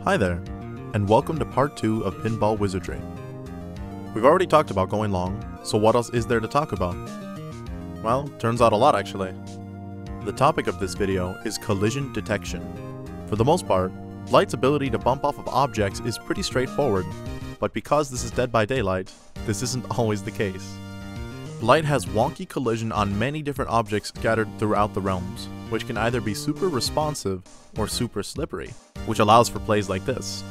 Hi there, and welcome to part 2 of Pinball Wizardry. We've already talked about going long, so what else is there to talk about? Well, turns out a lot actually. The topic of this video is collision detection. For the most part, Blight's ability to bump off of objects is pretty straightforward, but because this is Dead by Daylight, this isn't always the case. Blight has wonky collision on many different objects scattered throughout the realms, which can either be super responsive or super slippery, which allows for plays like this.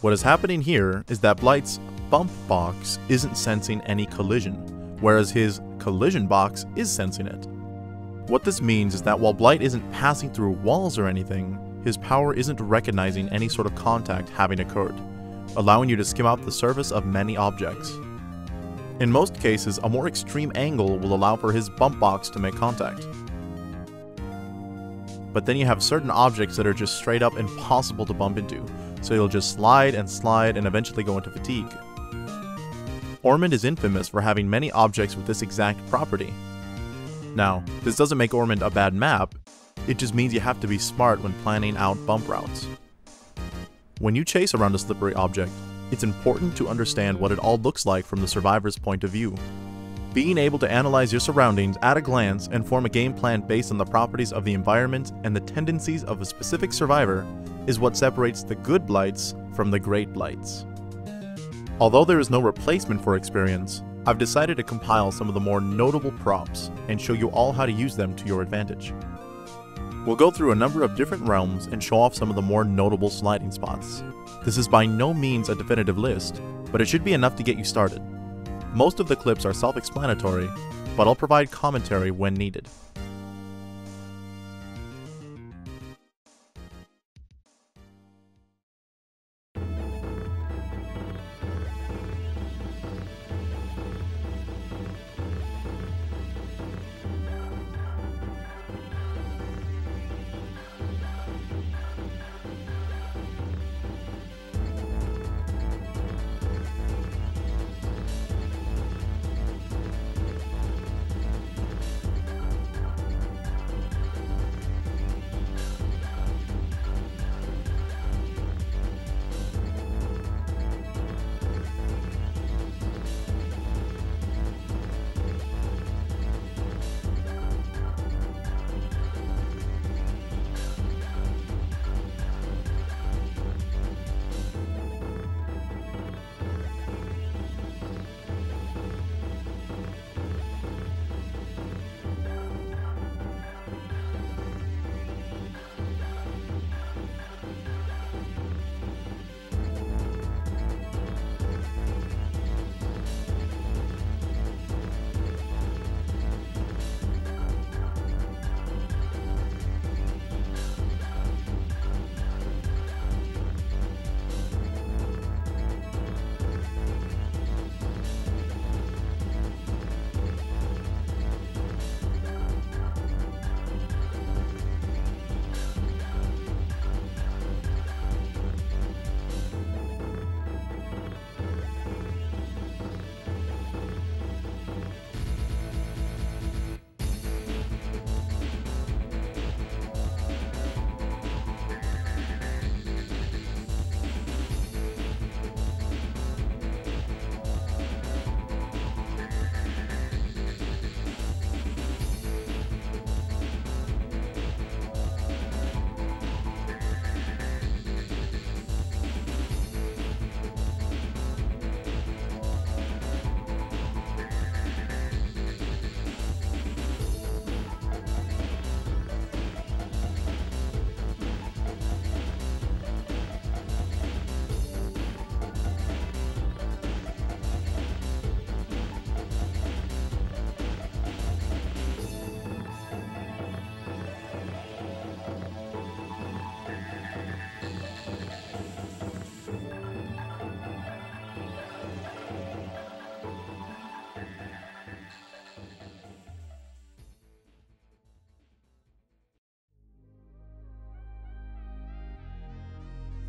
What is happening here is that Blight's bump box isn't sensing any collision, whereas his collision box is sensing it. What this means is that while Blight isn't passing through walls or anything, his power isn't recognizing any sort of contact having occurred, allowing you to skim out the surface of many objects. In most cases, a more extreme angle will allow for his bump box to make contact. But then you have certain objects that are just straight up impossible to bump into, so you'll just slide and eventually go into fatigue. Ormond is infamous for having many objects with this exact property. Now, this doesn't make Ormond a bad map, it just means you have to be smart when planning out bump routes. When you chase around a slippery object, it's important to understand what it all looks like from the survivor's point of view. Being able to analyze your surroundings at a glance and form a game plan based on the properties of the environment and the tendencies of a specific survivor is what separates the good Blights from the great Blights. Although there is no replacement for experience, I've decided to compile some of the more notable props and show you all how to use them to your advantage. We'll go through a number of different realms and show off some of the more notable sliding spots. This is by no means a definitive list, but it should be enough to get you started. Most of the clips are self-explanatory, but I'll provide commentary when needed.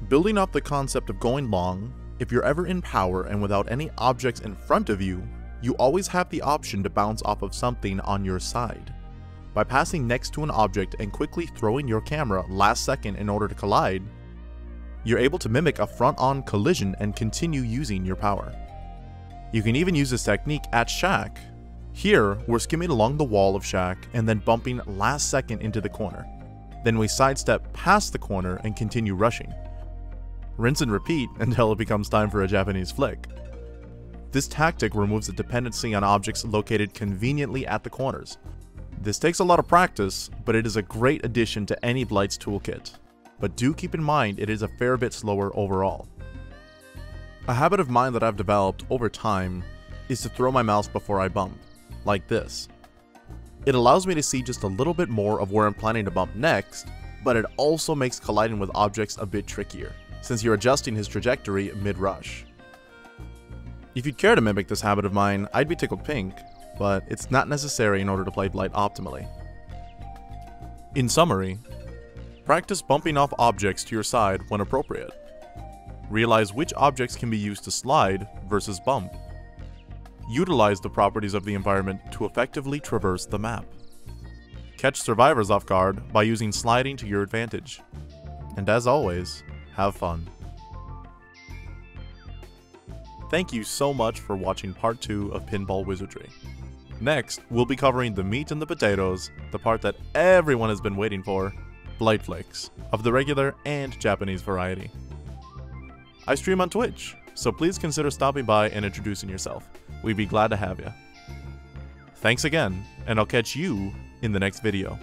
Building off the concept of going long, if you're ever in power and without any objects in front of you, you always have the option to bounce off of something on your side. By passing next to an object and quickly throwing your camera last second in order to collide, you're able to mimic a front-on collision and continue using your power. You can even use this technique at Shack. Here, we're skimming along the wall of Shack and then bumping last second into the corner. Then we sidestep past the corner and continue rushing. Rinse and repeat until it becomes time for a Japanese flick. This tactic removes the dependency on objects located conveniently at the corners. This takes a lot of practice, but it is a great addition to any Blight's toolkit. But do keep in mind it is a fair bit slower overall. A habit of mine that I've developed over time is to throw my mouse before I bump, like this. It allows me to see just a little bit more of where I'm planning to bump next, but it also makes colliding with objects a bit trickier, since you're adjusting his trajectory mid-rush. If you'd care to mimic this habit of mine, I'd be tickled pink, but it's not necessary in order to play Blight optimally. In summary, practice bumping off objects to your side when appropriate. Realize which objects can be used to slide versus bump. Utilize the properties of the environment to effectively traverse the map. Catch survivors off guard by using sliding to your advantage. And as always, have fun. Thank you so much for watching part 2 of Pinball Wizardry. Next, we'll be covering the meat and the potatoes, the part that everyone has been waiting for, Blight flicks, of the regular and Japanese variety. I stream on Twitch, so please consider stopping by and introducing yourself. We'd be glad to have you. Thanks again, and I'll catch you in the next video.